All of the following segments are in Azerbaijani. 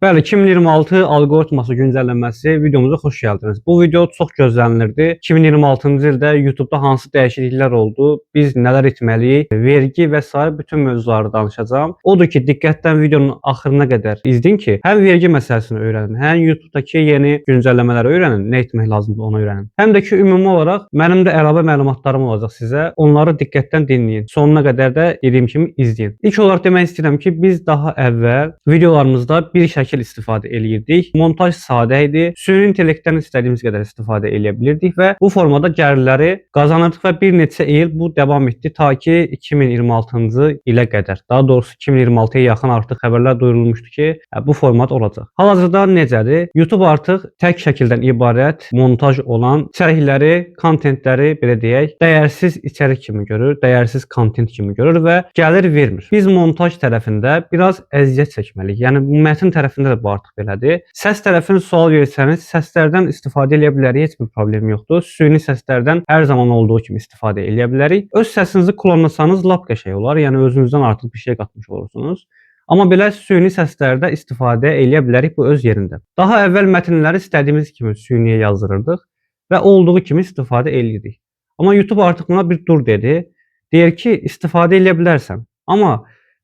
Bəli, 2026 alqoritması güncəlləməsi videomuza xoş gəldiniz. Bu video çox gözlənilirdi. 2026-cı ildə YouTube-da hansı dəyişikliklər oldu, biz nələr etməliyik, vergi və sair bütün mövzuları danışacağam. Odur ki, diqqətlə videonun axırına qədər izləyin ki, həm vergi məsələsini öyrənin, həm YouTube-dakı yeni güncəlləmələri öyrənin, nə etmək lazımdır onu öyrənin. Həm də ki, ümumi olaraq mənim də əlavə məlumatlarım olacaq sizə. Onları diqqətlə dinləyin. Sonuna qədər də dediyim kimi izləyin. İlk olaraq demək istəyirəm ki, biz daha əvvəl videolarımızda bir şəkil istifadə eləyirdik. Montaj sadə idi. Süni intellektdən istədiyimiz qədər istifadə eləyə bilirdik və bu formada gəlirləri qazanırdıq və bir neçə il bu davam etdi ta ki 2026-cı ilə qədər. Daha doğrusu 2026-ya yaxın artıq xəbərlər duyurulmuşdu ki, bu format olacaq. Hal-hazırda necədir? YouTube artıq tək şəkildən ibarət montaj olan içərikləri, kontentləri belə deyək, dəyərsiz içərik kimi görür, dəyərsiz kontent kimi görür və gəlir vermir. Biz montaj tərəfində biraz əziyyət çəkməliyik. Yəni mətn tərəfində də bu artıq belədir. Səs tərəfini sual versəniz, səslərdən istifadə edə bilərik, heç bir problem yoxdur. Süni səslərdən hər zaman olduğu kimi istifadə edə bilərik. Öz səsinizi klonlasanız lap qəşəng olar. Yəni özünüzdən artıq bir şey qatmış olursunuz. Amma belə süni səslərdə istifadə edə bilərik, bu öz yerində. Daha əvvəl mətnləri istədiyimiz kimi süniyə yazdırırdıq və olduğu kimi istifadə edirdik. Amma YouTube artıq buna bir dur dedi. Deyir ki, istifadə edə bilərsən, amma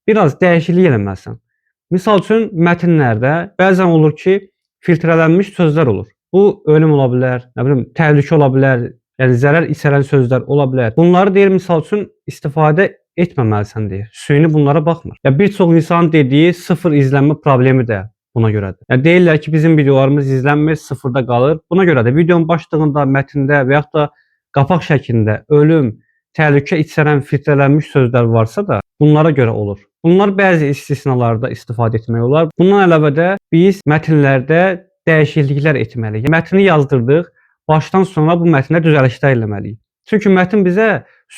biraz dəyişiklik eləməlisən. Misal üçün mətnlərdə bəzən olur ki, filtrələnmiş sözlər olur. Bu ölüm ola bilər, nə bilim, təhlükə ola bilər, yəni zərər içərən sözlər ola bilər. Bunları deyir misal üçün istifadə etməməlisən deyir. Süni bunlara baxmır. Ya bir çox insanın dediyi sıfır izlənmə problemi də buna görədir. Yəni deyirlər ki, bizim videolarımız izlənmir, sıfırda qalır. Buna görə də videonun başlığında, mətndə və yaxud da qapaq şəklində ölüm, təhlükə içərən filtrələnmiş sözlər varsa da bunlara görə olur. Bunlar bəzi istisnalarda istifadə etmək olar. Bundan əlavə də biz mətnlərdə dəyişikliklər etməliyik. Mətni yazdırdıq, başdan sona bu mətndə düzəlişlər etməliyik. Çünki mətn bizə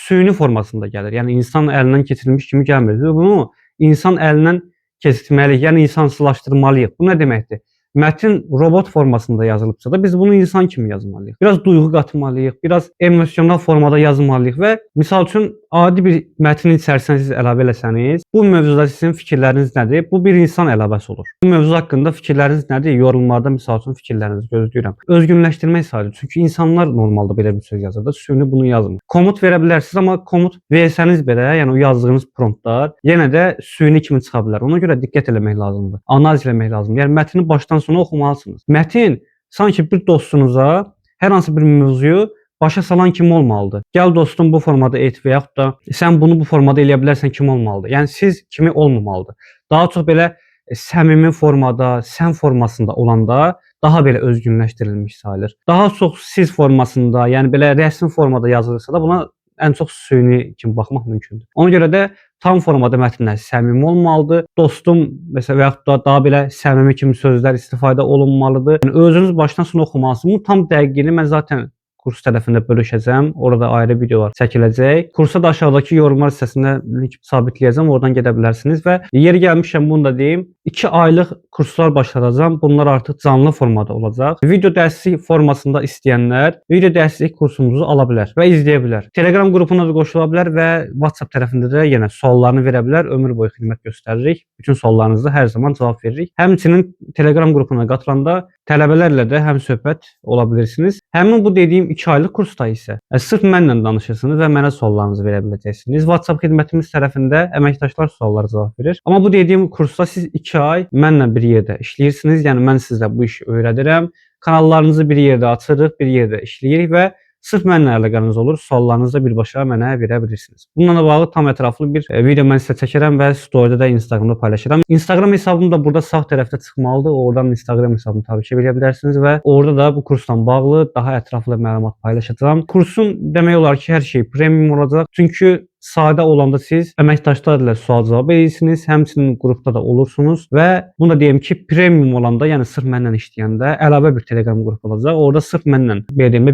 süni formasında gəlir. Yəni insan əlindən keçirilmiş kimi gəlmir. Bunu insan əlindən keçirtməliyik, yəni insansızlaşdırmalıyıq. Bu nə deməkdir? Mətn robot formasında yazılıbsa da biz bunu insan kimi yazmalıyıq. Biraz duyğu qatmalıyıq, biraz emosional formada yazmalıyıq və misal üçün adi bir mətnin içərisinə siz əlavə eləsəniz, bu mövzuda sizin fikirləriniz nədir? Bu bir insan əlavəsi olur. Bu mövzu haqqında fikirləriniz nədir? Yorumlarda misal üçün fikirlərinizi gözləyirəm. Özgünləşdirmək sayılır. Çünki insanlar normalda belə bir söz yazır da, süni bunu yazmır. Komut verə bilərsiniz, amma komut versəniz belə, yəni o yazdığınız promptlar yenə də süni kimi çıxa bilər. Ona görə diqqət eləmək lazımdır. Analiz eləmək lazımdır. Yəni mətni başdan sona oxumalısınız. Mətin sanki bir dostunuza hər hansı bir mövzuyu başa salan kimi olmalıdır. Gəl dostum bu formada et və yaxud da sən bunu bu formada eləyə bilərsən kimi olmalıdır. Yəni siz kimi olmamalıdır. Daha çox belə səmimi formada, sən formasında olanda daha belə özgünləşdirilmiş sayılır. Daha çox siz formasında, yəni belə rəsmi formada yazılırsa da buna ən çox süni kimi baxmaq mümkündür. Ona görə də tam formada mətnlər səmimi olmalıdır. Dostum məsələn və yaxud da daha belə səmimi kimi sözlər istifadə olunmalıdır. Yəni özünüz başdan sona oxumalısınız. Bunun tam dəqiqliyini mən zaten kurs tərəfində bölüşəcəm. Orada ayrı videolar çəkiləcək. Kursa da aşağıdakı yorumlar hissəsində link sabitləyəcəm. Oradan gedə bilərsiniz və yeri gəlmişəm bunu da deyim. 2 aylıq kurslar başladacağam. Bunlar artıq canlı formada olacaq. Video dərslik formasında istəyənlər video dərslik kursumuzu ala bilər və izləyə bilər. Telegram qrupuna da qoşula bilər və WhatsApp tərəfində də yenə suallarını verə bilər. Ömür boyu xidmət göstəririk. Bütün suallarınıza hər zaman cavab veririk. Həmçinin Telegram qrupuna qatılanda tələbələrlə də həmsöhbət ola bilirsiniz. Həmin bu dediyim 2 aylıq kursda isə sırf mənlə danışırsınız və mənə suallarınızı verə biləcəksiniz. WhatsApp xidmətimiz tərəfində əməkdaşlar suallara cavab verir. Amma bu dediyim kursda siz 2 ay mənlə bir yerdə işləyirsiniz. Yəni mən sizə bu işi öyrədirəm. Kanallarınızı bir yerdə açırıq, bir yerdə işləyirik və sırf mənlə əlaqəniz olur, suallarınızı da birbaşa mənə verə bilirsiniz. Bununla bağlı tam ətraflı bir video mən sizə çəkərəm və storydə də Instagramda paylaşıram. Instagram hesabım da burada sağ tərəfdə çıxmalıdır. Oradan Instagram hesabımı təbii ki, verə bilərsiniz və orada da bu kursla bağlı daha ətraflı məlumat paylaşacağam. Kursun demək olar ki, hər şey premium olacaq. Çünki sadə olanda siz əməkdaşlarla sual-cavab edirsiniz, həmçinin qrupda da olursunuz və bunu da deyim ki, premium olanda, yəni sırf mənlə işləyəndə əlavə bir Telegram qrupu olacaq. Orada sırf mənlə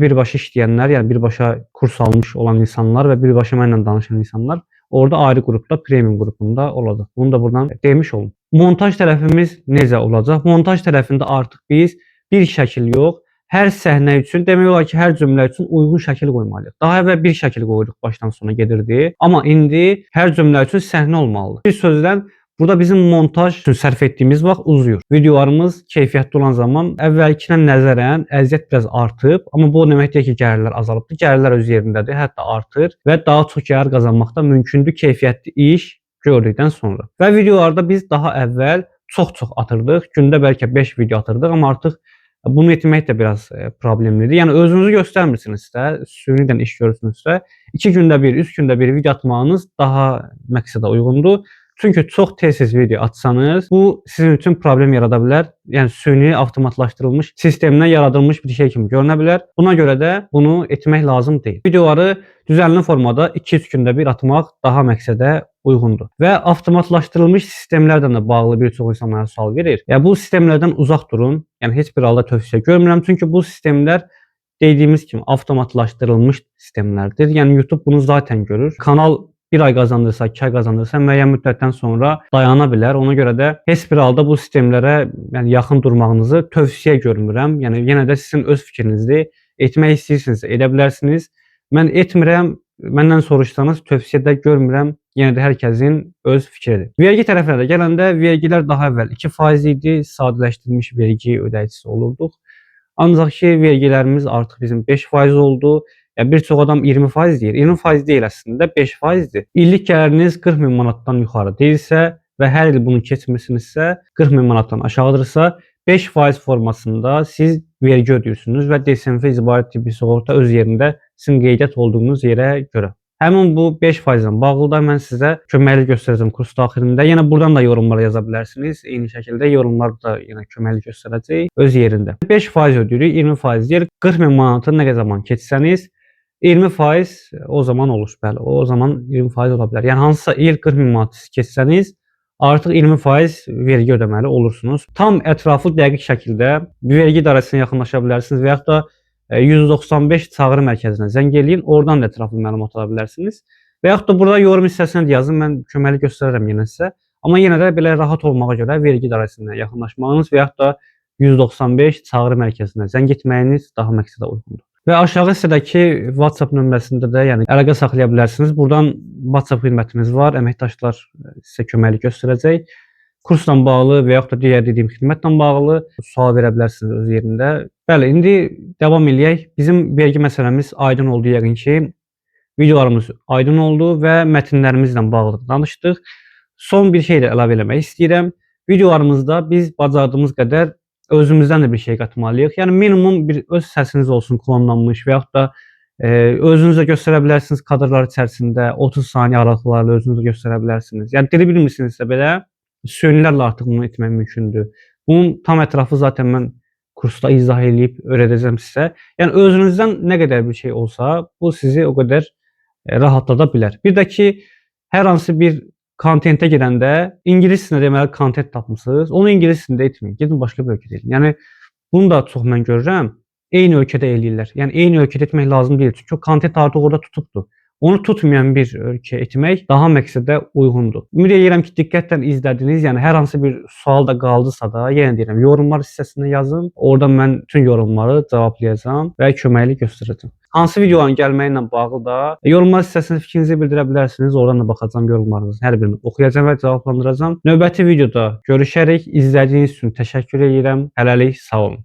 birbaşa işləyənlər, yəni birbaşa kurs almış olan insanlar və birbaşa mənlə danışan insanlar orada ayrı qrupda, premium qrupunda olacaq. Bunu da buradan demiş olum. Montaj tərəfimiz necə olacaq? Montaj tərəfində artıq biz bir şəkil yox, hər səhnə üçün demək olar ki, hər cümlə üçün uyğun şəkil qoymalıyıq. Daha əvvəl bir şəkil qoyduq, başdan sona gedirdi. Amma indi hər cümlə üçün səhnə olmalıdır. Bir sözlə Burada bizim montaj üçün sərf etdiyimiz vaxt uzayır. Videolarımız keyfiyyətli olan zaman əvvəlkinə nəzərən əziyyət biraz artıb, amma bu o demək deyil ki, gəlirlər azalıb. Gəlirlər öz yerindədir, hətta artır və daha çox gəlir qazanmaq da mümkündür keyfiyyətli iş gördükdən sonra. Və videolarda biz daha əvvəl çox atırdıq. Gündə bəlkə 5 video atırdıq, amma artıq bunu etmək də biraz problemlidir. Yəni özünüzü göstərmirsinizsə, sünidən iş görürsünüzsə, 2 gündə bir, 3 gündə bir video atmağınız daha məqsədə uyğundur. Çünki çox tez-tez video atsanız, bu sizin üçün problem yarada bilər. Yəni süni avtomatlaşdırılmış sistemdən yaradılmış bir şey kimi görünə bilər. Buna görə də bunu etmək lazım deyil. Videoları düzənli formada 2-3 gündə bir atmaq daha məqsədə uyğundur. Və avtomatlaşdırılmış sistemlərlə də bağlı bir çox insanlara sual verir. Yəni bu sistemlərdən uzaq durun. Yəni heç bir halda tövsiyə görmürəm. Çünki bu sistemlər dediyimiz kimi avtomatlaşdırılmış sistemlərdir. Yəni YouTube bunu zaten görür. Kanal bir ay qazandırsa, 2 ay qazandırsa müəyyən müddətdən sonra dayana bilər. Ona görə də heç bir halda bu sistemlərə yaxın durmağınızı tövsiyə görmürəm. Yəni yenə də sizin öz fikrinizdir. Etmək istəyirsinizsə edə bilərsiniz. Mən etmirəm. Məndən soruşsanız tövsiyə də görmürəm. Yenə də hər kəsin öz fikridir. Vergi tərəfinə də gələndə vergilər daha əvvəl 2% idi. Sadələşdirilmiş vergi ödəyicisi olurduq. Ancaq ki vergilərimiz artıq bizim 5% oldu. Yəni bir çox adam 20% deyir. 20% deyil əslində, 5%dir. İllik gəliriniz 40 min manatdan yuxarı deyilsə və hər il bunu keçmirsinizsə, 40 min manatdan aşağıdırsa, 5% formasında siz vergi ödəyirsiniz və DSMF icbari tibbi sığorta öz yerində sizin qeydiyyat olduğunuz yerə görə. Həmin bu 5% ilə bağlı da mən sizə köməklik göstərəcəm kurs daxilində. Yenə buradan da yorumlara yaza bilərsiniz. Eyni şəkildə yorumlarda da yenə köməklik göstərəcək öz yerində. 5% ödəyirik, 20% deyir. 40 min manatı nə qədər zaman keçsəniz 20% o zaman olur. Bəli, o zaman 20% ola bilər. Yəni hansısa il 40 min manat keçsəniz artıq 20% vergi ödəməli olursunuz. Tam ətraflı dəqiq şəkildə vergi idarəsinə yaxınlaşa bilərsiniz və yaxud da 195 çağrı mərkəzinə zəng eləyin, oradan da ətraflı məlumat ala bilərsiniz. Və yaxud da burada yorum hissəsinə də yazın, mən köməklik göstərərəm yenə sizə. Amma yenə də belə rahat olmağa görə vergi idarəsinə yaxınlaşmağınız və yaxud da 195 çağrı mərkəzinə zəng etməyiniz daha məqsədə uyğundur. Və aşağı hissədəki WhatsApp nömrəsində də yəni əlaqə saxlaya bilərsiniz. Buradan WhatsApp xidmətimiz var, əməkdaşlar sizə köməklik göstərəcək. Kursla bağlı və yaxud da digər dediyim xidmətlə bağlı sual verə bilərsiniz öz yerində. Bəli, indi davam eləyək. Bizim vergi məsələmiz aydın oldu yəqin ki. Videolarımız aydın oldu və mətnlərimizlə bağlı danışdıq. Son bir şey də əlavə eləmək istəyirəm. Videolarımızda biz bacardığımız qədər özümüzdən də bir şey qatmalıyıq. Yəni minimum bir öz səsiniz olsun klonlanmış və yaxud da özünüz də göstərə bilərsiniz kadrlar içərisində 30 saniyə aralıqlarla özünüz də göstərə bilərsiniz. Yəni dili bilmirsinizsə belə sünilərlə artıq bunu etmək mümkündür. Bunun tam ətrafı zaten mən kursda izah eləyib öyrədəcəm sizə. Yəni özünüzdən nə qədər bir şey olsa, bu sizi o qədər rahatlada bilər. Bir də ki, hər hansı bir kontentə girəndə ingilis dilində deməli kontent tapmısınız. Onu ingilis dilində etməyin. Gedin başqa bir ölkədə edin. Yəni bunu da çox mən görürəm. Eyni ölkədə eləyirlər. Yəni eyni ölkədə etmək lazım deyil. Çünki o kontent artıq orada tutubdur. Onu tutmayan bir ölkə etmək daha məqsədə uyğundur. Ümid edirəm ki, diqqətlə izlədiniz. Yəni hər hansı bir sual da qaldısa da, yenə deyirəm, yorumlar hissəsinə yazın. Oradan mən bütün yorumları cavablayacağam və köməklik göstərəcəm. Hansı videoların gəlməyi ilə bağlı da yorumlar hissəsinə fikrinizi bildirə bilərsiniz. Oradan da baxacağam yorumlarınızın hər birini oxuyacağam və cavablandıracağam. Növbəti videoda görüşərik. İzlədiyiniz üçün təşəkkür edirəm. Hələlik sağ olun.